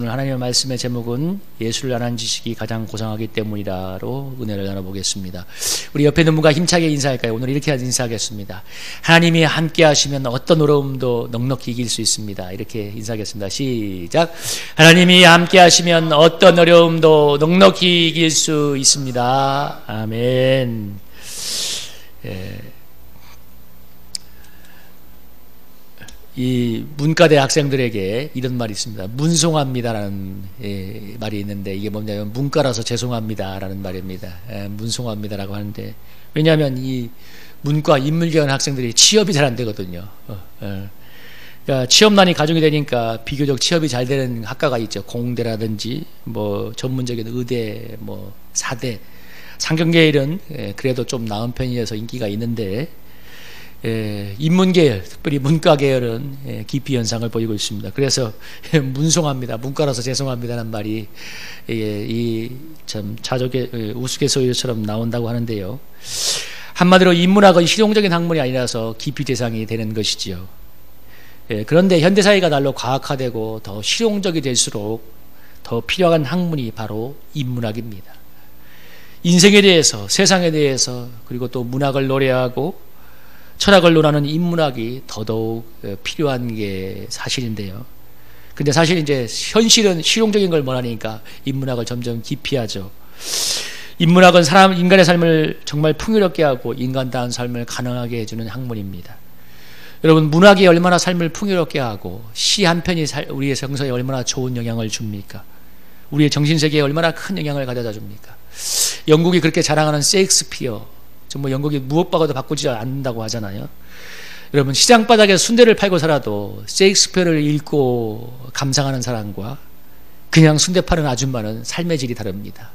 오늘 하나님의 말씀의 제목은 예수를 아는 지식이 가장 고상하기 때문이라로 은혜를 나눠보겠습니다. 우리 옆에 있는 분과 힘차게 인사할까요? 오늘 이렇게 인사하겠습니다. 하나님이 함께 하시면 어떤 어려움도 넉넉히 이길 수 있습니다. 이렇게 인사하겠습니다. 시작. 하나님이 함께 하시면 어떤 어려움도 넉넉히 이길 수 있습니다. 아멘. 이 문과대 학생들에게 이런 말이 있습니다. 문송합니다라는 말이 있는데, 이게 뭐냐면 문과라서 죄송합니다라는 말입니다. 문송합니다라고 하는데, 왜냐하면 이 문과 인문계열 학생들이 취업이 잘 안 되거든요. 그러니까 취업난이 가중이 되니까 비교적 취업이 잘 되는 학과가 있죠. 공대라든지 뭐 전문적인 의대, 뭐 사대, 상경계열은 그래도 좀 나은 편이어서 인기가 있는데, 인문계열, 특별히 문과계열은 기피 현상을 보이고 있습니다. 그래서 문송합니다, 문과라서 죄송합니다라는 말이 참 자족의 우스갯소리처럼 나온다고 하는데요. 한마디로 인문학은 실용적인 학문이 아니라서 기피 대상이 되는 것이지요. 그런데 현대사회가 날로 과학화되고 더 실용적이 될수록 더 필요한 학문이 바로 인문학입니다. 인생에 대해서, 세상에 대해서, 그리고 또 문학을 노래하고 철학을 논하는 인문학이 더더욱 필요한 게 사실인데요. 근데 사실 이제 현실은 실용적인 걸 원하니까 인문학을 점점 기피하죠. 인문학은 인간의 삶을 정말 풍요롭게 하고 인간다운 삶을 가능하게 해주는 학문입니다. 여러분, 문학이 얼마나 삶을 풍요롭게 하고 시 한 편이 우리의 정서에 얼마나 좋은 영향을 줍니까? 우리의 정신세계에 얼마나 큰 영향을 가져다 줍니까? 영국이 그렇게 자랑하는 셰익스피어, 정말 영국이 무엇과도 바꾸지 않는다고 하잖아요. 여러분, 시장바닥에 순대를 팔고 살아도 셰익스피어를 읽고 감상하는 사람과 그냥 순대 파는 아줌마는 삶의 질이 다릅니다.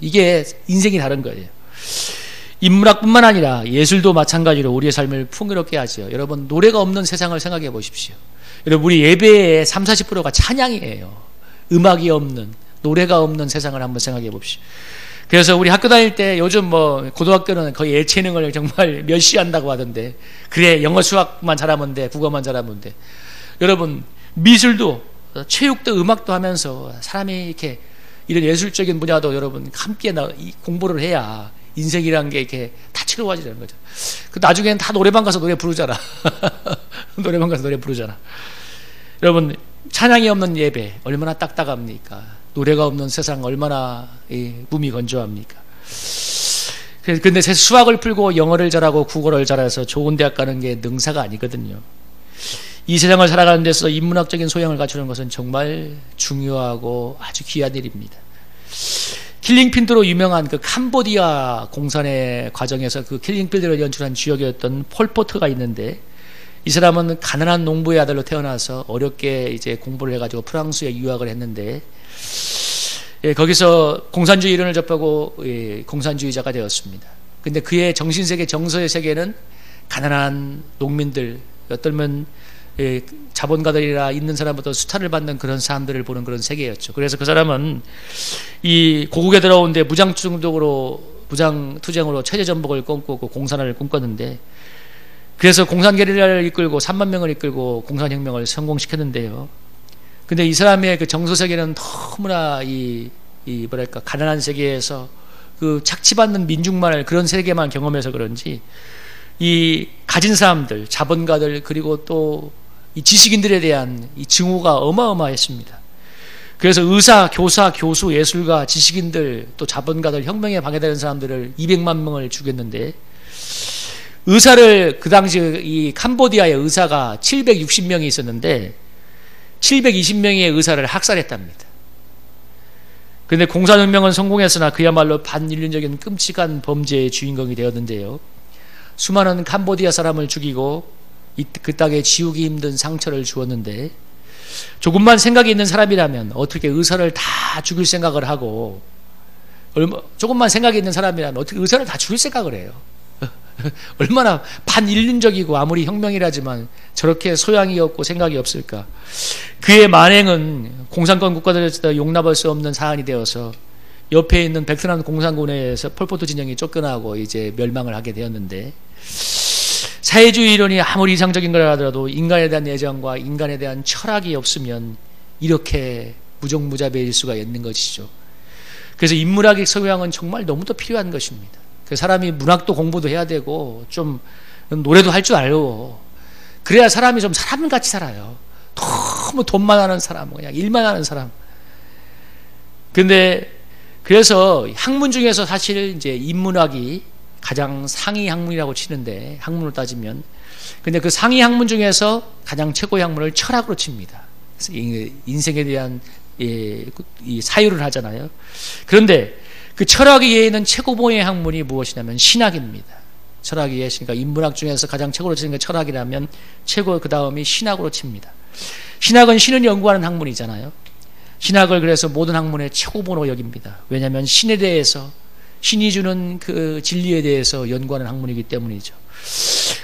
이게 인생이 다른 거예요. 인문학뿐만 아니라 예술도 마찬가지로 우리의 삶을 풍요롭게 하죠. 여러분, 노래가 없는 세상을 생각해 보십시오. 여러분, 우리 예배의 30-40%가 찬양이에요. 음악이 없는, 노래가 없는 세상을 한번 생각해 봅시오. 그래서 우리 학교 다닐 때 요즘 뭐 고등학교는 거의 예체능을 정말 멸시한다고 하던데, 그래 영어 수학만 잘하면 돼, 국어만 잘하면 돼. 여러분, 미술도 체육도 음악도 하면서 사람이 이렇게 이런 예술적인 분야도 여러분 함께 공부를 해야 인생이란 게 이렇게 다채로워지는 거죠. 그 나중에는 다 노래방 가서 노래 부르잖아. 노래방 가서 노래 부르잖아. 여러분, 찬양이 없는 예배 얼마나 딱딱합니까? 노래가 없는 세상 얼마나 몸이 건조합니까? 근데 수학을 풀고 영어를 잘하고 국어를 잘해서 좋은 대학 가는 게 능사가 아니거든요. 이 세상을 살아가는 데서 인문학적인 소양을 갖추는 것은 정말 중요하고 아주 귀한 일입니다. 킬링필드로 유명한 그 캄보디아 공산의 과정에서 그 킬링필드를 연출한 주역이었던 폴포트가 있는데, 이 사람은 가난한 농부의 아들로 태어나서 어렵게 이제 공부를 해가지고 프랑스에 유학을 했는데, 거기서 공산주의 이론을 접하고 공산주의자가 되었습니다. 근데 그의 정신세계, 정서의 세계는 가난한 농민들, 어떨면 자본가들이라 있는 사람부터 수탈을 받는 그런 사람들을 보는 그런 세계였죠. 그래서 그 사람은 이 고국에 들어오는데 무장투쟁으로 체제전복을 꿈꾸고 공산화를 꿈꿨는데, 그래서 공산 게릴라를 이끌고 3만 명을 이끌고 공산혁명을 성공시켰는데요. 근데 이 사람의 그 정서세계는 너무나 뭐랄까, 가난한 세계에서 그 착취받는 민중만을 그런 세계만 경험해서 그런지 이 가진 사람들, 자본가들, 그리고 또 이 지식인들에 대한 이 증오가 어마어마했습니다. 그래서 의사, 교사, 교수, 예술가, 지식인들, 또 자본가들, 혁명에 방해되는 사람들을 200만 명을 죽였는데, 의사를 그 당시 이 캄보디아의 의사가 760명이 있었는데 720명의 의사를 학살했답니다. 그런데 공산혁명은 성공했으나 그야말로 반인륜적인 끔찍한 범죄의 주인공이 되었는데요. 수많은 캄보디아 사람을 죽이고 그 땅에 지우기 힘든 상처를 주었는데, 조금만 생각이 있는 사람이라면 어떻게 의사를 다 죽일 생각을 하고, 조금만 생각이 있는 사람이라면 어떻게 의사를 다 죽일 생각을 해요? 얼마나 반인륜적이고 아무리 혁명이라지만 저렇게 소양이 없고 생각이 없을까? 그의 만행은 공산권 국가들에서 용납할 수 없는 사안이 되어서 옆에 있는 베트남 공산군에서 폴포트 진영이 쫓겨나고 이제 멸망을 하게 되었는데, 사회주의 이론이 아무리 이상적인 걸 하더라도 인간에 대한 애정과 인간에 대한 철학이 없으면 이렇게 무정무자배일 수가 있는 것이죠. 그래서 인문학의 소양은 정말 너무도 필요한 것입니다. 그 사람이 문학도 공부도 해야 되고 좀 노래도 할 줄 알고 그래야 사람이 좀 사람같이 살아요. 너무 돈만 하는 사람, 그냥 일만 하는 사람. 근데 그래서 학문 중에서 사실 이제 인문학이 가장 상위 학문이라고 치는데, 학문을 따지면, 근데 그 상위 학문 중에서 가장 최고의 학문을 철학으로 칩니다. 인생에 대한 이 사유를 하잖아요. 그런데 그 철학 이외에는 최고봉의 학문이 무엇이냐면 신학입니다. 철학 이외에, 그러니까 인문학 중에서 가장 최고로 치는 게 철학이라면 최고 그 다음이 신학으로 칩니다. 신학은 신을 연구하는 학문이잖아요. 신학을 그래서 모든 학문의 최고봉으로 여깁니다. 왜냐하면 신에 대해서, 신이 주는 그 진리에 대해서 연구하는 학문이기 때문이죠.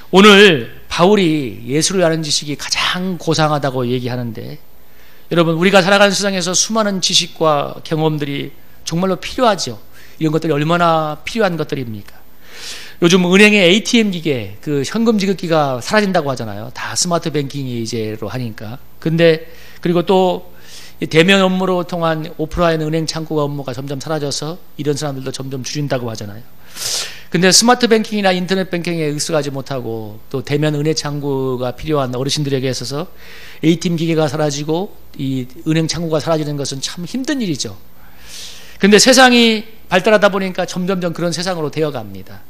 오늘 바울이 예수를 아는 지식이 가장 고상하다고 얘기하는데, 여러분 우리가 살아가는 세상에서 수많은 지식과 경험들이 정말로 필요하죠. 이런 것들이 얼마나 필요한 것들입니까? 요즘 은행의 ATM 기계, 그 현금 지급기가 사라진다고 하잖아요. 다 스마트 뱅킹이 이제로 하니까. 근데 그리고 또 대면 업무로 통한 오프라인 은행 창구 업무가 점점 사라져서 이런 사람들도 점점 줄인다고 하잖아요. 근데 스마트 뱅킹이나 인터넷 뱅킹에 익숙하지 못하고 또 대면 은행 창구가 필요한 어르신들에게 있어서 ATM 기계가 사라지고 이 은행 창구가 사라지는 것은 참 힘든 일이죠. 근데 세상이 발달하다 보니까 점점점 그런 세상으로 되어 갑니다.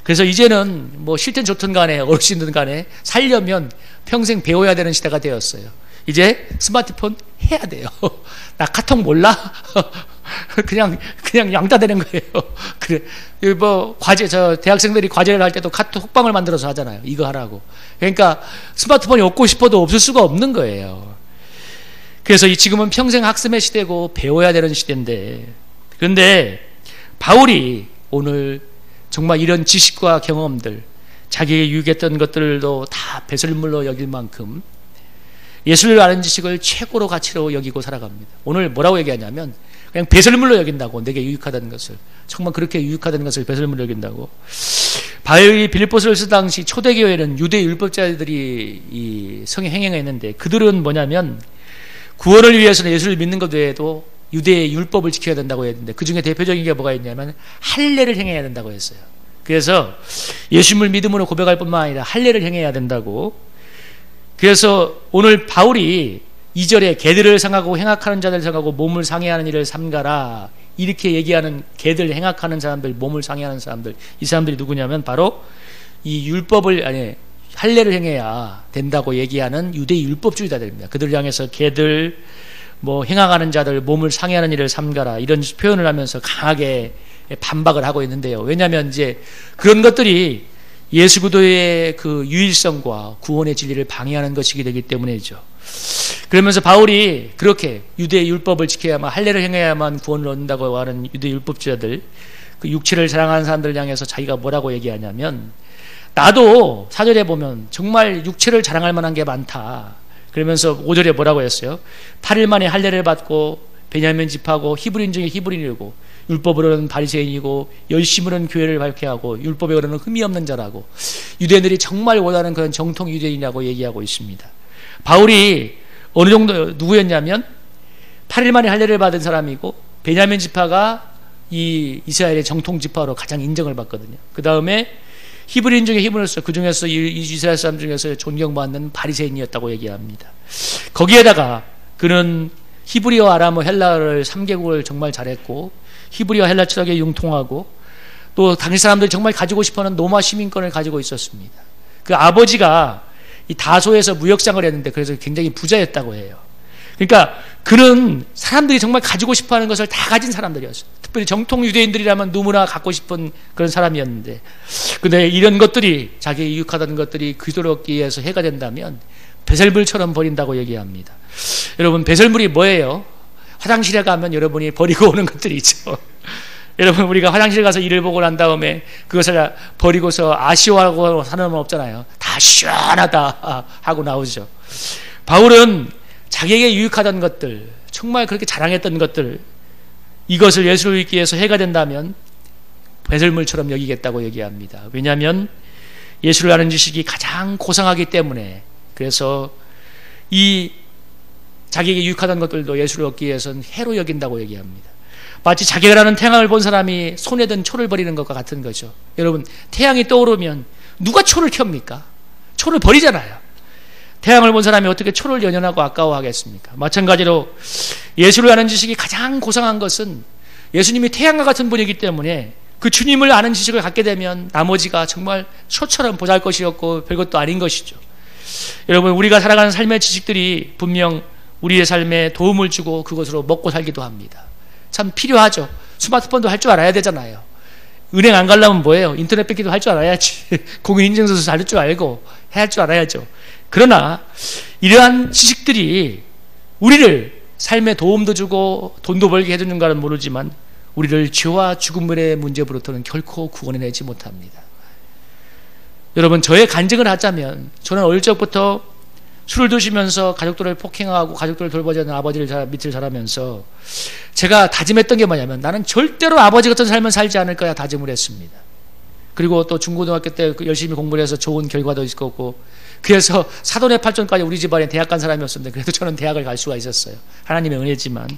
그래서 이제는 뭐 싫든 좋든 간에 어르신든 간에 살려면 평생 배워야 되는 시대가 되었어요. 이제 스마트폰 해야 돼요. 나 카톡 몰라? 그냥 양다되는 거예요. 그래, 뭐 과제, 대학생들이 과제를 할 때도 카톡 방을 만들어서 하잖아요. 이거 하라고. 그러니까 스마트폰이 없고 싶어도 없을 수가 없는 거예요. 그래서 지금은 평생 학습의 시대고 배워야 되는 시대인데, 그런데 바울이 오늘 정말 이런 지식과 경험들, 자기에게 유익했던 것들도 다 배설물로 여길 만큼 예수를 아는 지식을 최고로 가치로 여기고 살아갑니다. 오늘 뭐라고 얘기하냐면 그냥 배설물로 여긴다고, 내게 유익하다는 것을, 정말 그렇게 유익하다는 것을 배설물로 여긴다고. 바울이 빌립보서를 쓰 당시 초대교회는 유대 율법자들이 이 성에 행행했는데, 그들은 뭐냐면 구원을 위해서는 예수를 믿는 것 외에도 유대의 율법을 지켜야 된다고 했는데, 그 중에 대표적인 게 뭐가 있냐면 할례를 행해야 된다고 했어요. 그래서 예수님을 믿음으로 고백할 뿐만 아니라 할례를 행해야 된다고. 그래서 오늘 바울이 2절에 개들을 상하고 행악하는 자들 상하고 몸을 상해하는 일을 삼가라, 이렇게 얘기하는 개들, 행악하는 사람들, 몸을 상해하는 사람들, 이 사람들이 누구냐면 바로 이 율법을, 아니 할례를 행해야 된다고 얘기하는 유대 율법주의자들입니다. 그들을 향해서 개들, 뭐 행악하는 자들, 몸을 상해하는 일을 삼가라, 이런 표현을 하면서 강하게 반박을 하고 있는데요. 왜냐하면 이제 그런 것들이 예수 그리스도의 그 유일성과 구원의 진리를 방해하는 것이기 되기 때문이죠. 그러면서 바울이 그렇게 유대의 율법을 지켜야만, 할례를 행해야만 구원을 얻는다고 하는 유대 율법주의자들, 그 육체를 자랑하는 사람들을 향해서 자기가 뭐라고 얘기하냐면, 나도 4절에 보면 정말 육체를 자랑할 만한 게 많다. 그러면서 5절에 뭐라고 했어요? 8일 만에 할례를 받고 베냐민 집하고 히브리인 중에 히브리인이고 율법으로는 바리새인이고 열심으로는 교회를 밝게 하고 율법으로는 흠이 없는 자라고, 유대인들이 정말 원하는 그런 정통 유대인이라고 얘기하고 있습니다. 바울이 어느 정도 누구였냐면 8일 만에 할례를 받은 사람이고 베냐민 지파가 이 이스라엘의 정통 지파로 가장 인정을 받거든요. 그 다음에 히브리인 중에 히브리인으로서 그 중에서 이스라엘 사람 중에서 존경받는 바리새인이었다고 얘기합니다. 거기에다가 그는 히브리어, 아람어, 헬라어를 3개국을 정말 잘했고 히브리어, 헬라 철학에 융통하고 또 당시 사람들이 정말 가지고 싶어하는 로마 시민권을 가지고 있었습니다. 그 아버지가 이 다소에서 무역상을 했는데 그래서 굉장히 부자였다고 해요. 그러니까 그는 사람들이 정말 가지고 싶어하는 것을 다 가진 사람들이었어요. 특별히 정통 유대인들이라면 누구나 갖고 싶은 그런 사람이었는데, 근데 이런 것들이, 자기의 유익하다는 것들이 그리스도를 얻기 위해서 해가 된다면 배설물처럼 버린다고 얘기합니다. 여러분, 배설물이 뭐예요? 화장실에 가면 여러분이 버리고 오는 것들이 있죠. 여러분, 우리가 화장실 가서 일을 보고 난 다음에 그것을 버리고서 아쉬워하고 사는 건 없잖아요. 다 시원하다 하고 나오죠. 바울은 자기에게 유익하던 것들, 정말 그렇게 자랑했던 것들, 이것을 예수를 믿기 위해서 해가 된다면 배설물처럼 여기겠다고 얘기합니다. 왜냐하면 예수를 아는 지식이 가장 고상하기 때문에. 그래서 이 자기에게 유익하던 것들도 예수를 얻기 위해서는 해로 여긴다고 얘기합니다. 마치 자기가 라는 태양을 본 사람이 손에 든 초를 버리는 것과 같은 거죠. 여러분, 태양이 떠오르면 누가 초를 켭니까? 초를 버리잖아요. 태양을 본 사람이 어떻게 초를 연연하고 아까워하겠습니까? 마찬가지로 예수를 아는 지식이 가장 고상한 것은 예수님이 태양과 같은 분이기 때문에 그 주님을 아는 지식을 갖게 되면 나머지가 정말 초처럼 보잘것이었고 별것도 아닌 것이죠. 여러분, 우리가 살아가는 삶의 지식들이 분명 우리의 삶에 도움을 주고 그것으로 먹고 살기도 합니다. 참 필요하죠. 스마트폰도 할 줄 알아야 되잖아요. 은행 안 가려면 뭐예요? 인터넷 뺏기도 할 줄 알아야지. 공인인증서도 잘 줄 알고 해야 할 줄 알아야죠. 그러나 이러한 지식들이 우리를 삶에 도움도 주고 돈도 벌게 해주는가는 모르지만 우리를 죄와 죽음의 문제로부터는 결코 구원해내지 못합니다. 여러분, 저의 간증을 하자면 저는 어릴 적부터 술을 드시면서 가족들을 폭행하고 가족들을 돌보지 않는 아버지를 밑을 자라면서 제가 다짐했던 게 뭐냐면 나는 절대로 아버지 같은 삶을 살지 않을 거야 다짐을 했습니다. 그리고 또 중고등학교 때 열심히 공부를 해서 좋은 결과도 있었고 그래서 사돈의 팔촌까지 우리 집안에 대학 간 사람이었는데 그래도 저는 대학을 갈 수가 있었어요. 하나님의 은혜지만.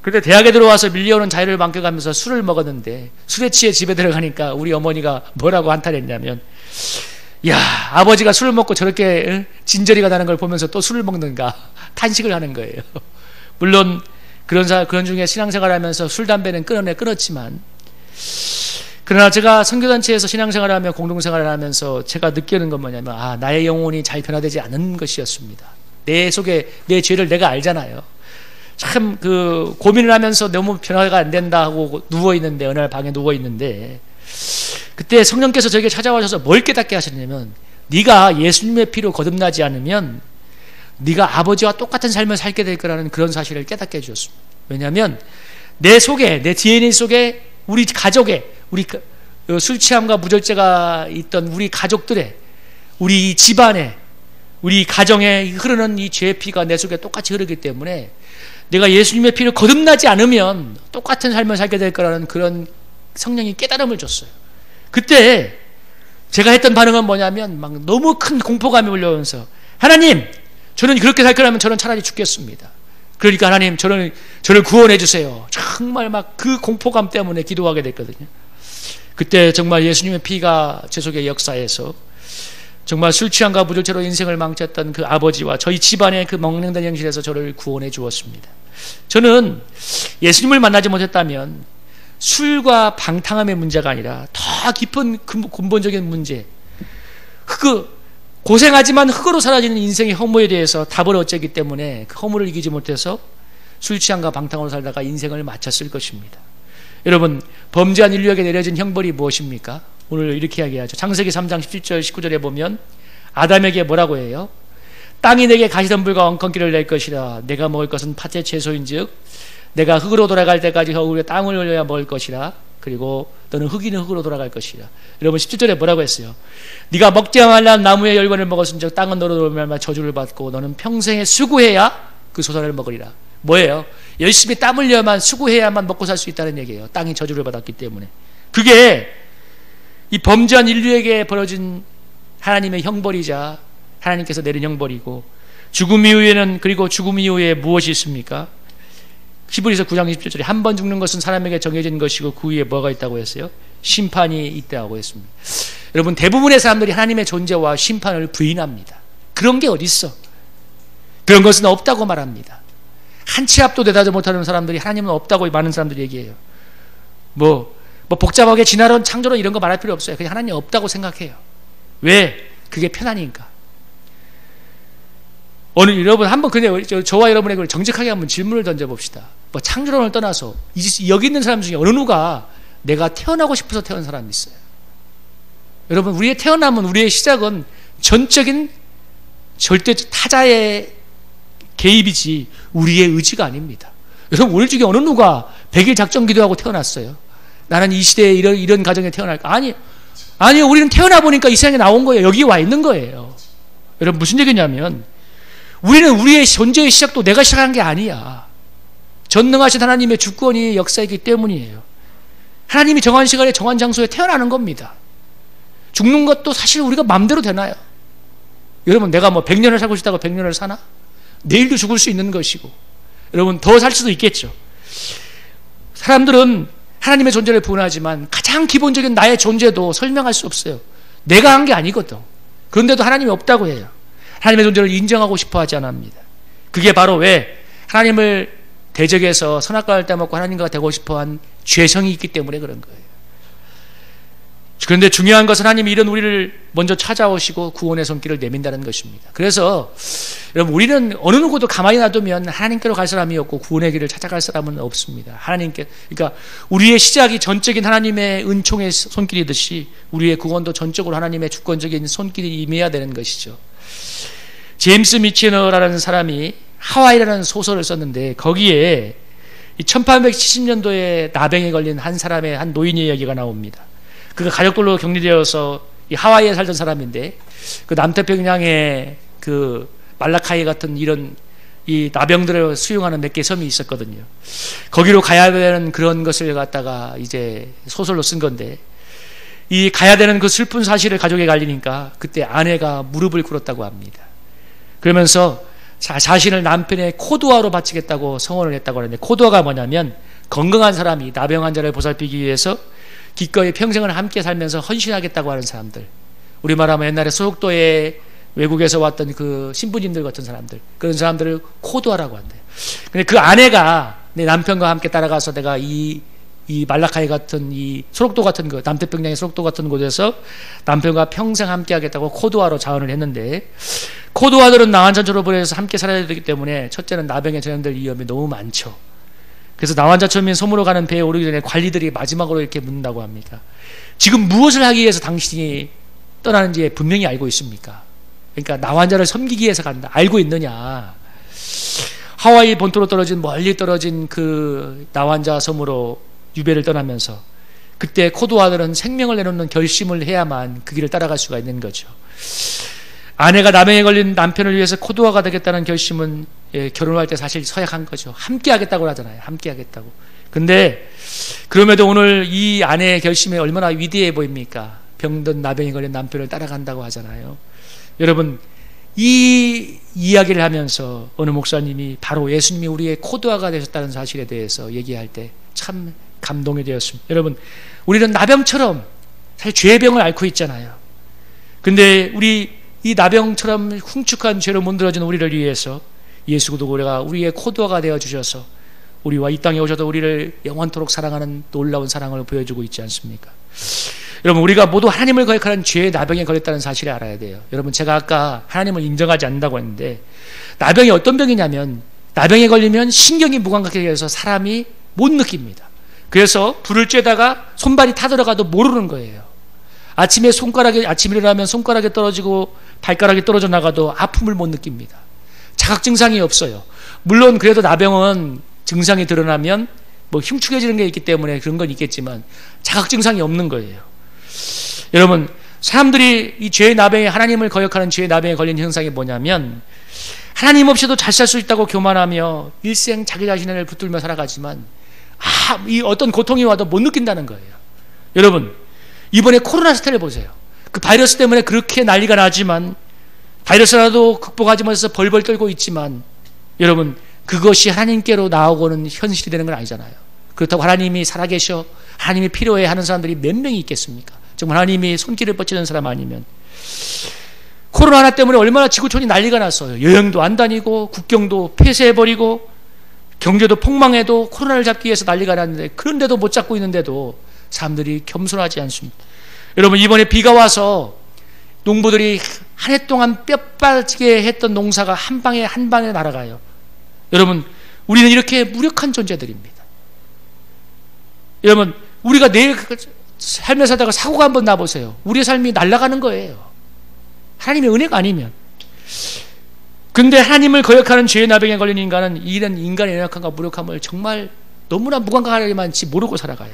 그런데 대학에 들어와서 밀려오는 자유를 만끽하면서 술을 먹었는데 술에 취해 집에 들어가니까 우리 어머니가 뭐라고 한탄했냐면 야, 아버지가 술을 먹고 저렇게 진저리가 나는 걸 보면서 또 술을 먹는가 탄식을 하는 거예요. 물론 그런 중에 신앙생활하면서 술, 담배는 끊었지만 그러나 제가 선교단체에서 신앙생활하며 공동생활을 하면서 제가 느끼는 건 뭐냐면 나의 영혼이 잘 변화되지 않은 것이었습니다. 내 속에 내 죄를 내가 알잖아요. 참 고민을 하면서 너무 변화가 안 된다 하고 누워있는데 어느 날 방에 누워있는데 그때 성령께서 저에게 찾아와셔서 뭘 깨닫게 하셨냐면 네가 예수님의 피로 거듭나지 않으면 네가 아버지와 똑같은 삶을 살게 될 거라는 그런 사실을 깨닫게 해주셨습니다. 왜냐하면 내 속에 내 DNA 속에 우리 가족에 우리 술 취함과 무절제가 있던 우리 가족들의 우리 집안에 우리 가정에 흐르는 이 죄의 피가 내 속에 똑같이 흐르기 때문에 내가 예수님의 피를 거듭나지 않으면 똑같은 삶을 살게 될 거라는 그런 성령이 깨달음을 줬어요. 그때 제가 했던 반응은 뭐냐면 막 너무 큰 공포감이 올라오면서 하나님, 저는 그렇게 살 거라면 저는 차라리 죽겠습니다. 그러니까 하나님, 저를 구원해 주세요. 정말 막 그 공포감 때문에 기도하게 됐거든요. 그때 정말 예수님의 피가 제 속에 역사해서 정말 술 취함과 무절제로 인생을 망쳤던 그 아버지와 저희 집안의 그 멍령된 현실에서 저를 구원해 주었습니다. 저는 예수님을 만나지 못했다면 술과 방탕함의 문제가 아니라 더 깊은 근본적인 문제, 고생하지만 흙으로 사라지는 인생의 허무에 대해서 답을 얻었기 때문에 그 허무를 이기지 못해서 술 취함과 방탕으로 살다가 인생을 마쳤을 것입니다. 여러분, 범죄한 인류에게 내려진 형벌이 무엇입니까? 오늘 이렇게 이야기하죠. 창세기 3장 17절 19절에 보면 아담에게 뭐라고 해요? 땅이 내게 가시덤불과 엉겅퀴를 낼 것이라. 내가 먹을 것은 팥의 채소인즉 내가 흙으로 돌아갈 때까지 흙으로 땅을 흘려야 먹을 것이라. 그리고 너는 흙이는 흙으로 돌아갈 것이라. 여러분 17절에 뭐라고 했어요? 네가 먹지 말란 나무의 열매를 먹었은즉 땅은 너로 말미암아 저주를 받고 너는 평생에 수고해야 그 소산을 먹으리라. 뭐예요? 열심히 땀 흘려야만 수고해야만 먹고 살 수 있다는 얘기예요. 땅이 저주를 받았기 때문에. 그게 이 범죄한 인류에게 벌어진 하나님의 형벌이자 하나님께서 내린 형벌이고 죽음 이후에는 그리고 죽음 이후에 무엇이 있습니까? 히브리서 9장 27절에 한 번 죽는 것은 사람에게 정해진 것이고 그 위에 뭐가 있다고 했어요? 심판이 있다고 했습니다. 여러분, 대부분의 사람들이 하나님의 존재와 심판을 부인합니다. 그런 게 어디 있어? 그런 것은 없다고 말합니다. 한 치 앞도 내다지 못하는 사람들이 하나님은 없다고 많은 사람들이 얘기해요. 뭐 복잡하게 진화론, 창조론 이런 거 말할 필요 없어요. 그냥 하나님 없다고 생각해요. 왜? 그게 편하니까. 여러분 한번 그냥 저와 여러분에게 정직하게 한번 질문을 던져봅시다. 뭐 창조론을 떠나서 여기 있는 사람 중에 어느 누가 내가 태어나고 싶어서 태어난 사람이 있어요? 여러분, 우리의 태어남은 우리의 시작은 전적인 절대 타자의 개입이지 우리의 의지가 아닙니다. 여러분, 오늘 중에 어느 누가 100일 작정 기도하고 태어났어요? 나는 이 시대에 이런 가정에 태어날까? 아니요. 우리는 태어나 보니까 이 세상에 나온 거예요. 여기 와 있는 거예요. 여러분, 무슨 얘기냐면 우리는 우리의 존재의 시작도 내가 시작한 게 아니야. 전능하신 하나님의 주권이 역사이기 때문이에요. 하나님이 정한 시간에 정한 장소에 태어나는 겁니다. 죽는 것도 사실 우리가 마음대로 되나요? 여러분, 내가 100년을 살고 싶다고 100년을 사나? 내일도 죽을 수 있는 것이고, 여러분 더 살 수도 있겠죠. 사람들은 하나님의 존재를 부인하지만 가장 기본적인 나의 존재도 설명할 수 없어요. 내가 한 게 아니거든. 그런데도 하나님이 없다고 해요. 하나님의 존재를 인정하고 싶어 하지 않습니다. 그게 바로 왜 하나님을 대적해서 선악과를 따먹고 하나님과 되고 싶어한 죄성이 있기 때문에 그런 거예요. 그런데 중요한 것은 하나님이 이런 우리를 먼저 찾아오시고 구원의 손길을 내민다는 것입니다. 그래서 여러분, 우리는 어느 누구도 가만히 놔두면 하나님께로 갈 사람이 없고 구원의 길을 찾아갈 사람은 없습니다. 하나님께, 그러니까 우리의 시작이 전적인 하나님의 은총의 손길이듯이 우리의 구원도 전적으로 하나님의 주권적인 손길이 임해야 되는 것이죠. 제임스 미치너라는 사람이 하와이라는 소설을 썼는데, 거기에 1870년도에 나병에 걸린 한 사람의 한 노인의 이야기가 나옵니다. 그가 가족들로 격리되어서 이 하와이에 살던 사람인데, 그 남태평양에 그 말라카이 같은 이런 이 나병들을 수용하는 몇 개 섬이 있었거든요. 거기로 가야 되는 그런 것을 갖다가 이제 소설로 쓴 건데, 이 가야 되는 그 슬픈 사실을 가족에게 알리니까 그때 아내가 무릎을 꿇었다고 합니다. 그러면서 자신을 남편의 코드화로 바치겠다고 성원을 했다고 하는데, 코드화가 뭐냐면 건강한 사람이 나병 환자를 보살피기 위해서 기꺼이 평생을 함께 살면서 헌신하겠다고 하는 사람들, 우리말하면 옛날에 소속도에 외국에서 왔던 그 신부님들 같은 사람들, 그런 사람들을 코드화라고 한대요. 근데 그 아내가 내 남편과 함께 따라가서 내가 이 말라카이 같은 이 소록도 같은 거, 남태평양의 소록도 같은 곳에서 남편과 평생 함께 하겠다고 코드화로 자원을 했는데, 코드화들은 나환자처로 보내서 함께 살아야 되기 때문에 첫째는 나병에 전염될 위험이 너무 많죠. 그래서 나환자처럼 섬으로 가는 배에 오르기 전에 관리들이 마지막으로 이렇게 묻는다고 합니다. 지금 무엇을 하기 위해서 당신이 떠나는지 분명히 알고 있습니까? 그러니까 나환자를 섬기기 위해서 간다. 알고 있느냐? 하와이 본토로 떨어진, 멀리 떨어진 그 나환자 섬으로 유배를 떠나면서 그때 코드화들은 생명을 내놓는 결심을 해야만 그 길을 따라갈 수가 있는 거죠. 아내가 나병에 걸린 남편을 위해서 코드화가 되겠다는 결심은 결혼할 때 사실 서약한 거죠. 함께 하겠다고 하잖아요. 함께 하겠다고. 근데 그럼에도 오늘 이 아내의 결심이 얼마나 위대해 보입니까? 병든 나병에 걸린 남편을 따라간다고 하잖아요. 여러분, 이 이야기를 하면서 어느 목사님이 바로 예수님이 우리의 코드화가 되셨다는 사실에 대해서 얘기할 때 참 감동이 되었습니다. 여러분, 우리는 나병처럼 사실 죄의 병을 앓고 있잖아요. 근데 우리 이 나병처럼 흉측한 죄로 문드러진 우리를 위해서 예수 그리스도가 우리의 코드화가 되어 주셔서 우리와 이 땅에 오셔도 우리를 영원토록 사랑하는 놀라운 사랑을 보여주고 있지 않습니까? 여러분, 우리가 모두 하나님을 거역하는 죄의 나병에 걸렸다는 사실을 알아야 돼요. 여러분, 제가 아까 하나님을 인정하지 않는다고 했는데, 나병이 어떤 병이냐면, 나병에 걸리면 신경이 무감각하게 해서 사람이 못 느낍니다. 그래서 불을 쬐다가 손발이 타들어가도 모르는 거예요. 아침에 아침에 일어나면 손가락이 떨어지고 발가락이 떨어져 나가도 아픔을 못 느낍니다. 자각 증상이 없어요. 물론 그래도 나병은 증상이 드러나면 뭐 흉측해지는 게 있기 때문에 그런 건 있겠지만 자각 증상이 없는 거예요. 여러분, 사람들이 이 죄의 나병에, 하나님을 거역하는 죄의 나병에 걸린 현상이 뭐냐면, 하나님 없이도 잘 살 수 있다고 교만하며 일생 자기 자신을 붙들며 살아가지만 이 어떤 고통이 와도 못 느낀다는 거예요. 여러분, 이번에 코로나 사태를 보세요. 그 바이러스 때문에 그렇게 난리가 나지만, 바이러스라도 극복하지 못해서 벌벌 떨고 있지만, 여러분, 그것이 하나님께로 나오고는 현실이 되는 건 아니잖아요. 그렇다고 하나님이 살아계셔, 하나님이 필요해 하는 사람들이 몇 명이 있겠습니까? 정말 하나님이 손길을 뻗치는 사람 아니면. 코로나 하나 때문에 얼마나 지구촌이 난리가 났어요. 여행도 안 다니고 국경도 폐쇄해버리고 경제도 폭망해도 코로나를 잡기 위해서 난리가 났는데, 그런데도 못 잡고 있는데도 사람들이 겸손하지 않습니다. 여러분, 이번에 비가 와서 농부들이 한 해 동안 뼈 빠지게 했던 농사가 한 방에 날아가요. 여러분, 우리는 이렇게 무력한 존재들입니다. 여러분, 우리가 내일 삶에 살다가 사고가 한번 나보세요. 우리의 삶이 날아가는 거예요. 하나님의 은혜가 아니면. 근데 하나님을 거역하는 죄의 나병에 걸린 인간은 이런 인간의 연약함과 무력함을 정말 너무나 무감각하게만 모르고 살아가요.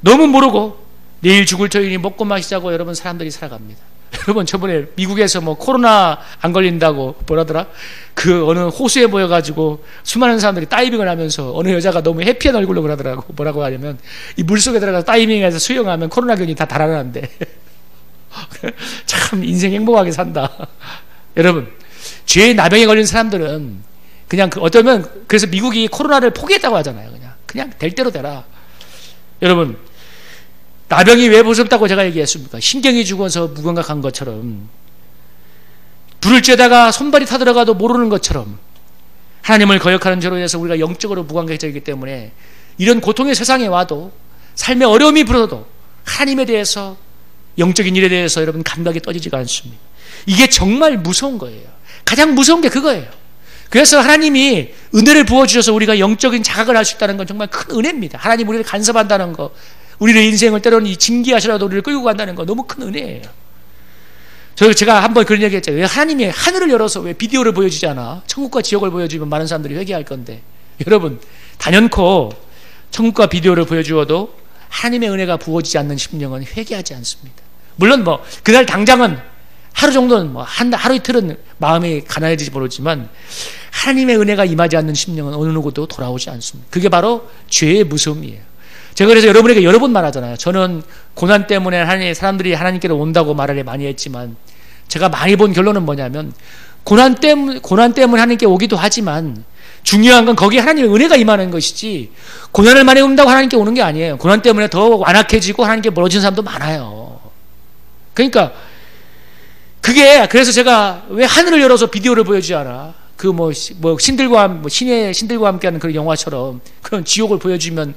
너무 모르고 내일 죽을 터이니 먹고 마시자고 여러분 사람들이 살아갑니다. 여러분, 저번에 미국에서 뭐 코로나 안 걸린다고 뭐라더라? 그 어느 호수에 모여가지고 수많은 사람들이 다이빙을 하면서 어느 여자가 너무 해피한 얼굴로 그러더라고. 뭐라고 하냐면, 이 물속에 들어가서 다이빙해서 수영하면 코로나균이 다 달아난대. 참 인생 행복하게 산다. 여러분, 죄의 나병에 걸린 사람들은 그냥 어쩌면 그래서 미국이 코로나를 포기했다고 하잖아요. 그냥 될 대로 되라. 여러분, 나병이 왜 무섭다고 제가 얘기했습니까? 신경이 죽어서 무감각한 것처럼, 불을 쬐다가 손발이 타들어가도 모르는 것처럼 하나님을 거역하는 죄로 인해서 우리가 영적으로 무감각해지기 때문에 이런 고통의 세상에 와도, 삶의 어려움이 불어도 하나님에 대해서, 영적인 일에 대해서 여러분 감각이 떠지지가 않습니다. 이게 정말 무서운 거예요. 가장 무서운 게 그거예요. 그래서 하나님이 은혜를 부어주셔서 우리가 영적인 자각을 할 수 있다는 건 정말 큰 은혜입니다. 하나님 우리를 간섭한다는 거, 우리의 인생을 때로는 징계하시라도 우리를 끌고 간다는 거 너무 큰 은혜예요. 제가 한번 그런 얘기 했죠. 왜 하나님이 하늘을 열어서 왜 비디오를 보여주지 않아? 천국과 지옥을 보여주면 많은 사람들이 회개할 건데. 여러분, 단연코 천국과 비디오를 보여주어도 하나님의 은혜가 부어지지 않는 심령은 회개하지 않습니다. 물론 그날 당장은 하루 정도는 하루 이틀은 마음이 가난해질지 모르지만 하나님의 은혜가 임하지 않는 심령은 어느 누구도 돌아오지 않습니다. 그게 바로 죄의 무서움이에요. 제가 그래서 여러분에게 여러 번 말하잖아요. 저는 고난 때문에 사람들이 하나님께로 온다고 말을 많이 했지만 제가 많이 본 결론은 뭐냐면 고난 때문에 하나님께 오기도 하지만 중요한 건 거기에 하나님의 은혜가 임하는 것이지 고난을 많이 온다고 하나님께 오는 게 아니에요. 고난 때문에 더 완악해지고 하나님께 멀어진 사람도 많아요. 그러니까 그래서 제가 왜 하늘을 열어서 비디오를 보여주지 않아? 신의 신들과 함께하는 그런 영화처럼 그런 지옥을 보여주면,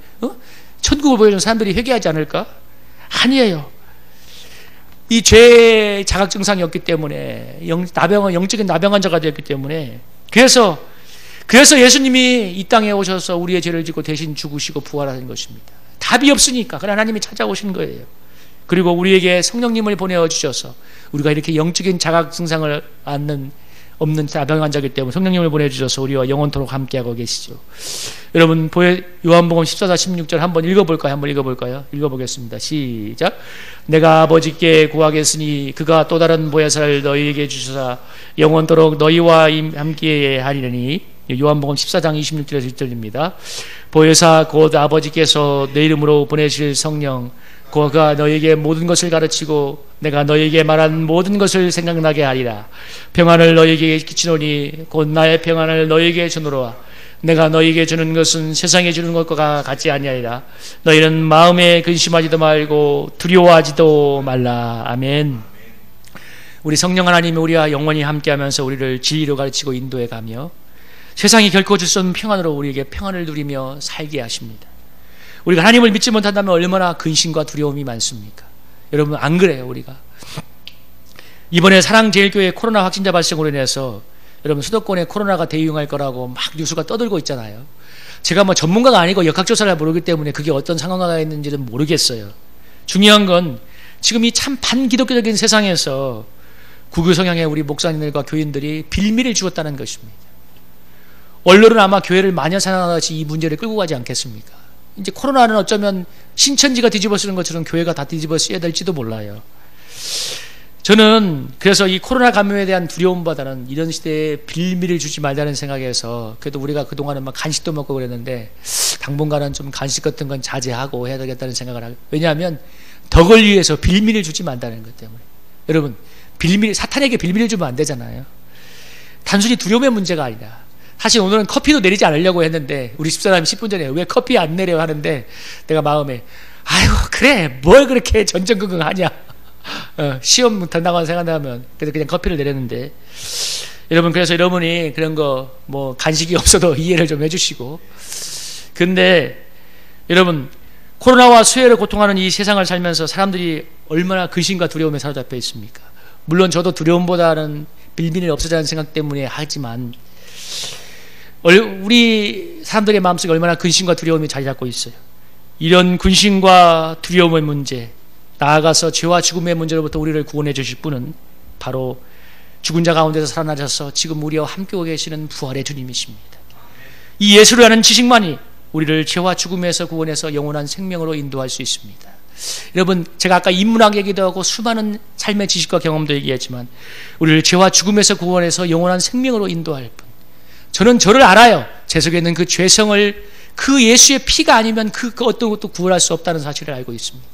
천국을 보여주는 사람들이 회개하지 않을까? 아니에요. 이 죄의 자각 증상이었기 때문에, 영적인 나병 환자가 되었기 때문에, 그래서 예수님이 이 땅에 오셔서 우리의 죄를 지고 대신 죽으시고 부활하는 것입니다. 답이 없으니까 하나님이 찾아오신 거예요. 그리고 우리에게 성령님을 보내어 주셔서 우리가 이렇게 영적인 자각 증상을 없는 나병 환자이기 때문에 성령님을 보내주셔서 우리와 영원토록 함께하고 계시죠. 여러분, 요한복음 14장 16절 한번 읽어볼까요? 읽어보겠습니다. 시작. 내가 아버지께 구하겠으니 그가 또 다른 보혜사를 너희에게 주시사 영원토록 너희와 함께 하리니. 요한복음 14장 26절에서 1절입니다. 보혜사 곧 아버지께서 내 이름으로 보내실 성령, 그가 너희에게 모든 것을 가르치고 내가 너희에게 말한 모든 것을 생각나게 하리라. 평안을 너희에게 끼치노니 곧 나의 평안을 너희에게 주노라. 내가 너희에게 주는 것은 세상에 주는 것과 같지 아니하리라. 너희는 마음에 근심하지도 말고 두려워하지도 말라. 아멘. 우리 성령 하나님이 우리와 영원히 함께하면서 우리를 진리로 가르치고 인도해 가며 세상이 결코 줄 수 없는 평안으로 우리에게 평안을 누리며 살게 하십니다. 우리가 하나님을 믿지 못한다면 얼마나 근심과 두려움이 많습니까? 여러분, 안 그래요? 우리가 이번에 사랑제일교회 코로나 확진자 발생으로 인해서 여러분 수도권에 코로나가 대유행할 거라고 막 뉴스가 떠들고 있잖아요. 제가 전문가가 아니고 역학조사를 모르기 때문에 그게 어떤 상황가 있는지는 모르겠어요. 중요한 건 지금 이 참 반기독교적인 세상에서 구교 성향의 우리 목사님들과 교인들이 빌미를 주었다는 것입니다. 언론은 아마 교회를 마녀 사냥하듯이 이 문제를 끌고 가지 않겠습니까? 이제 코로나는 어쩌면 신천지가 뒤집어 쓰는 것처럼 교회가 다 뒤집어 쓰여야 될지도 몰라요. 저는 그래서 이 코로나 감염에 대한 두려움보다는 이런 시대에 빌미를 주지 말자는 생각에서, 그래도 우리가 그동안은 간식도 먹고 그랬는데 당분간은 좀 간식 같은 건 자제하고 해야 되겠다는 생각을 하고, 왜냐하면 덕을 위해서 빌미를 주지 말자는 것 때문에. 여러분, 사탄에게 빌미를 주면 안 되잖아요. 단순히 두려움의 문제가 아니라, 사실 오늘은 커피도 내리지 않으려고 했는데 우리 집사람이 10분 전에 왜 커피 안 내려 하는데 내가 마음에 아이고 그래 뭘 그렇게 전전긍긍하냐, 시험 못한다고 생각하면 그래서 그냥 커피를 내렸는데, 여러분, 그래서 여러분이 그런 거 간식이 없어도 이해를 좀 해주시고. 근데 여러분, 코로나와 수해를 고통하는 이 세상을 살면서 사람들이 얼마나 근심과 두려움에 사로잡혀 있습니까? 물론 저도 두려움보다는 빌미를 없애자는 생각 때문에 하지만 우리 사람들의 마음속에 얼마나 근심과 두려움이 자리 잡고 있어요. 이런 근심과 두려움의 문제, 나아가서 죄와 죽음의 문제로부터 우리를 구원해 주실 분은 바로 죽은 자 가운데서 살아나셔서 지금 우리와 함께 계시는 부활의 주님이십니다. 이 예수라는 지식만이 우리를 죄와 죽음에서 구원해서 영원한 생명으로 인도할 수 있습니다. 여러분, 제가 아까 인문학 얘기도 하고 수많은 삶의 지식과 경험도 얘기했지만 우리를 죄와 죽음에서 구원해서 영원한 생명으로 인도할 분, 저는 저를 알아요. 제 속에 있는 그 죄성을 그 예수의 피가 아니면 그 어떤 것도 구원할 수 없다는 사실을 알고 있습니다.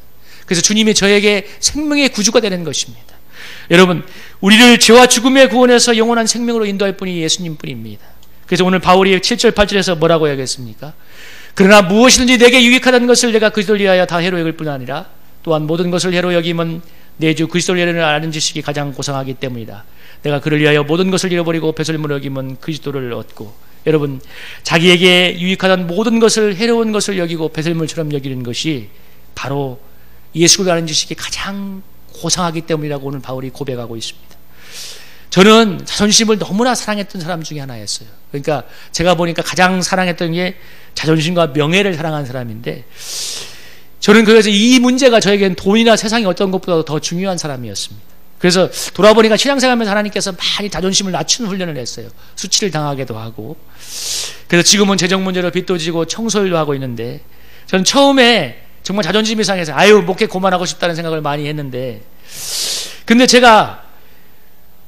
그래서 주님이 저에게 생명의 구주가 되는 것입니다. 여러분, 우리를 죄와 죽음의 구원에서 영원한 생명으로 인도할 분이 예수님뿐입니다. 그래서 오늘 바울이 7절 8절에서 뭐라고 해야겠습니까? 그러나 무엇이든지 내게 유익하다는 것을 내가 그리스도를 위하여 다 해로 여길 뿐 아니라 또한 모든 것을 해로 여김은 내 주 그리스도를 아는 지식이 가장 고상하기 때문이다. 내가 그를 위하여 모든 것을 잃어버리고 배설물을 여김은 그리스도를 얻고. 여러분, 자기에게 유익하다는 모든 것을 해로운 것을 여기고 배설물처럼 여기는 것이 바로 예수 그리스도를 아는 지식이 가장 고상하기 때문이라고 오늘 바울이 고백하고 있습니다. 저는 자존심을 너무나 사랑했던 사람 중에 하나였어요. 그러니까 제가 보니까 가장 사랑했던 게 자존심과 명예를 사랑한 사람인데, 저는 그래서 이 문제가 저에겐 돈이나 세상의 어떤 것보다 더 중요한 사람이었습니다. 그래서 돌아보니까 신앙생활하면서 하나님께서 많이 자존심을 낮추는 훈련을 했어요. 수치를 당하기도 하고. 그래서 지금은 재정 문제로 빚도 지고 청소일도 하고 있는데, 저는 처음에 정말 자존심이 상해서 아유 목회 그만하고 싶다는 생각을 많이 했는데, 근데 제가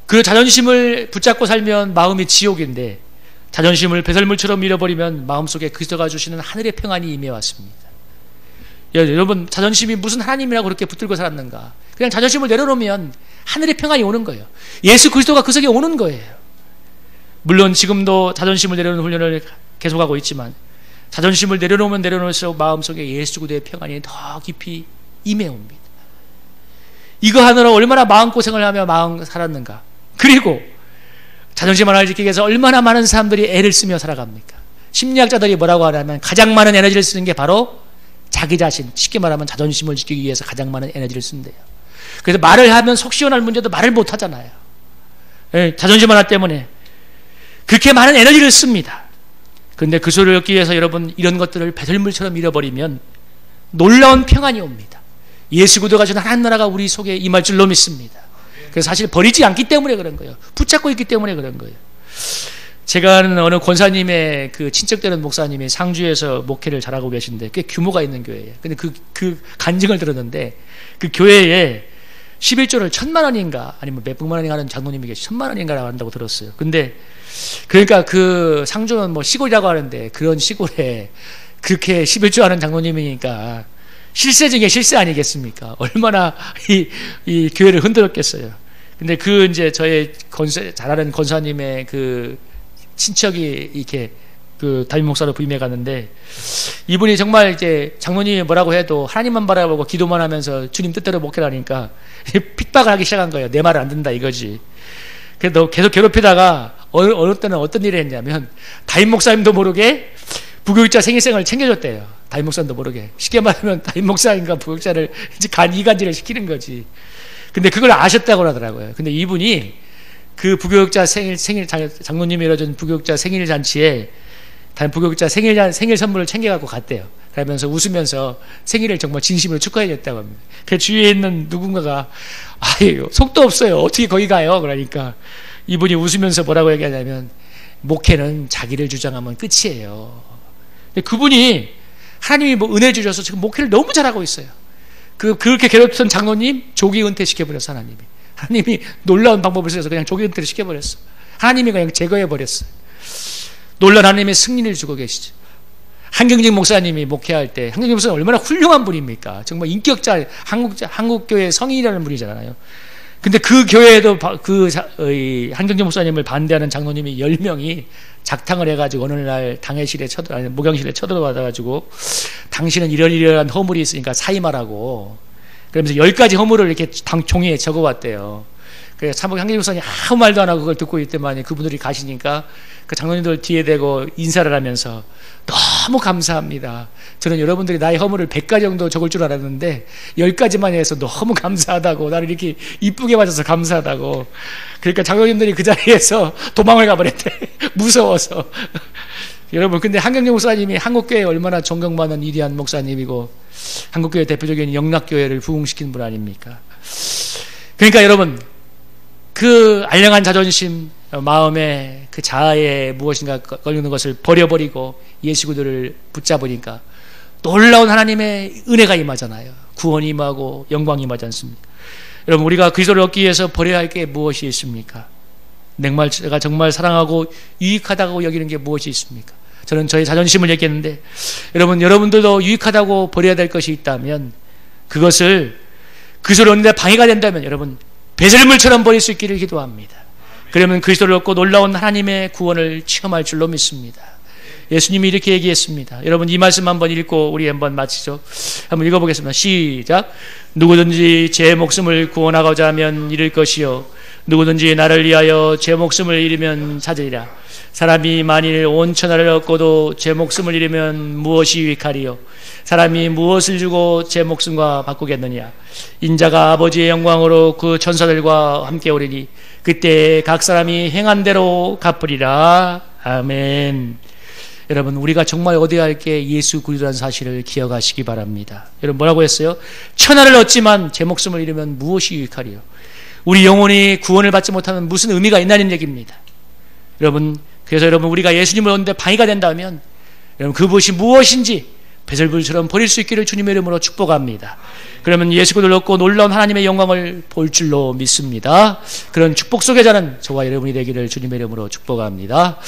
그 자존심을 붙잡고 살면 마음이 지옥인데 자존심을 배설물처럼 잃어버리면 마음속에 그리스도가 주시는 하늘의 평안이 임해왔습니다. 여러분, 자존심이 무슨 하나님이라고 그렇게 붙들고 살았는가? 그냥 자존심을 내려놓으면 하늘의 평안이 오는 거예요. 예수 그리스도가 그 속에 오는 거예요. 물론 지금도 자존심을 내려놓는 훈련을 계속하고 있지만 자존심을 내려놓으면 내려놓을수록 마음속에 예수 그리스도의 평안이 더 깊이 임해옵니다. 이거 하느라 얼마나 마음고생을 하며 마음 살았는가? 그리고 자존심 하나를 지키기 위해서 얼마나 많은 사람들이 애를 쓰며 살아갑니까? 심리학자들이 뭐라고 하냐면 가장 많은 에너지를 쓰는 게 바로 자기 자신, 쉽게 말하면 자존심을 지키기 위해서 가장 많은 에너지를 쓴대요. 그래서 말을 하면 속 시원할 문제도 말을 못 하잖아요. 자존심 하나 때문에 그렇게 많은 에너지를 씁니다. 그런데 그 소리를 얻기 위해서 여러분, 이런 것들을 배설물처럼 잃어버리면 놀라운 평안이 옵니다. 예수 그리스도가 주는 하나님 나라가 우리 속에 임할 줄로 믿습니다. 그래서 사실 버리지 않기 때문에 그런 거예요. 붙잡고 있기 때문에 그런 거예요. 제가 아는 어느 권사님의 그 친척되는 목사님이 상주에서 목회를 잘하고 계신데 꽤 규모가 있는 교회예요. 근데 그 간증을 들었는데 그 교회에 11조를 1,000만 원인가 아니면 몇백만 원인가 하는 장로님이 계시 1,000만 원인가 한다고 들었어요. 근데 그러니까 그 상주는 뭐 시골이라고 하는데 그런 시골에 그렇게 11조 하는 장로님이니까 실세 중에 실세 아니겠습니까? 얼마나 이 교회를 흔들었겠어요. 근데 그 이제 저의 잘 아는 권사님의 그 친척이 이렇게 그 담임 목사로 부임해 갔는데, 이분이 정말 이제 장로님이 뭐라고 해도 하나님만 바라보고 기도만 하면서 주님 뜻대로 목회를 하니까 핍박을 하기 시작한 거예요. 내 말을 안 듣는다 이거지. 그래서 계속 괴롭히다가 어느 때는 어떤 일을 했냐면 담임 목사님도 모르게 부교육자 생일생을 챙겨줬대요. 담임 목사님도 모르게. 쉽게 말하면 담임 목사님과 부교육자를 이제 이간질을 시키는 거지. 근데 그걸 아셨다고 하더라고요. 근데 이분이 그 부교육자 생일 장로님이 이뤄준 부교육자 생일 잔치에 부교육자 생일 선물을 챙겨갖고 갔대요. 그러면서 웃으면서 생일을 정말 진심으로 축하해줬다고 합니다. 그 주위에 있는 누군가가 아유 속도 없어요. 어떻게 거기 가요? 그러니까 이분이 웃으면서 뭐라고 얘기하냐면 목회는 자기를 주장하면 끝이에요. 근데 그분이 하나님이 뭐 은혜 주셔서 지금 목회를 너무 잘하고 있어요. 그렇게 괴롭혔던 장로님 조기 은퇴시켜버렸어. 하나님이 놀라운 방법을 써서 그냥 조기 은퇴를 시켜버렸어. 하나님이 그냥 제거해버렸어요. 놀라운 하나님의 승리를 주고 계시죠. 한경직 목사님이 목회할 때, 한경직 목사님 얼마나 훌륭한 분입니까? 정말 인격자, 한국교회 성인이라는 분이잖아요. 근데 그 교회에도 한경직 목사님을 반대하는 장로님이 10명이 작탕을 해가지고 어느 날 목양실에 쳐들어와가지고 당신은 이러이러한 허물이 있으니까 사임하라고 그러면서 10가지 허물을 이렇게 종이에 적어왔대요. 그래서 참복 한경직 목사님 아무 말도 안 하고 그걸 듣고 있더만이 그분들이 가시니까 그 장로님들 뒤에 대고 인사를 하면서 너무 감사합니다. 저는 여러분들이 나의 허물을 100가지 정도 적을 줄 알았는데 10가지만 해서 너무 감사하다고, 나를 이렇게 이쁘게 맞아서 감사하다고. 그러니까 장로님들이 그 자리에서 도망을 가버렸대. 무서워서. 여러분, 근데 한경직 목사님이 한국교회에 얼마나 존경받는 위대한 목사님이고 한국교회 대표적인 영락교회를 부흥시킨 분 아닙니까? 그러니까 여러분, 그 알량한 자존심, 마음에 그 자아에 무엇인가 걸리는 것을 버려버리고 예수 그리스도를 붙잡으니까 놀라운 하나님의 은혜가 임하잖아요. 구원이 임하고 영광이 임하지 않습니까? 여러분, 우리가 그리스도를 얻기 위해서 버려야 할 게 무엇이 있습니까? 내가 정말 사랑하고 유익하다고 여기는 게 무엇이 있습니까? 저는 저의 자존심을 얘기했는데 여러분들도 유익하다고 버려야 될 것이 있다면 그것을 그리스도를 얻는 데 방해가 된다면 여러분 배설물처럼 버릴 수 있기를 기도합니다. 그러면 그리스도를 얻고 놀라운 하나님의 구원을 체험할 줄로 믿습니다. 예수님이 이렇게 얘기했습니다. 여러분 이 말씀 한번 읽고 우리 한번 마치죠. 한번 읽어보겠습니다. 시작. 누구든지 제 목숨을 구원하고자 하면 잃을 것이요 누구든지 나를 위하여 제 목숨을 잃으면 찾으리라. 사람이 만일 온 천하를 얻고도 제 목숨을 잃으면 무엇이 유익하리요? 사람이 무엇을 주고 제 목숨과 바꾸겠느냐? 인자가 아버지의 영광으로 그 천사들과 함께 오리니 그때 각 사람이 행한 대로 갚으리라. 아멘. 여러분 우리가 정말 얻어야 할 게 예수 그리스도라는 사실을 기억하시기 바랍니다. 여러분 뭐라고 했어요? 천하를 얻지만 제 목숨을 잃으면 무엇이 유익하리요? 우리 영혼이 구원을 받지 못하면 무슨 의미가 있나는 얘기입니다. 여러분 그래서 여러분 우리가 예수님을 얻는데 방해가 된다면 여러분 그것이 무엇인지 배설물처럼 버릴 수 있기를 주님의 이름으로 축복합니다. 그러면 예수 그리스도를 얻고 놀라운 하나님의 영광을 볼 줄로 믿습니다. 그런 축복 속에 자는 저와 여러분이 되기를 주님의 이름으로 축복합니다.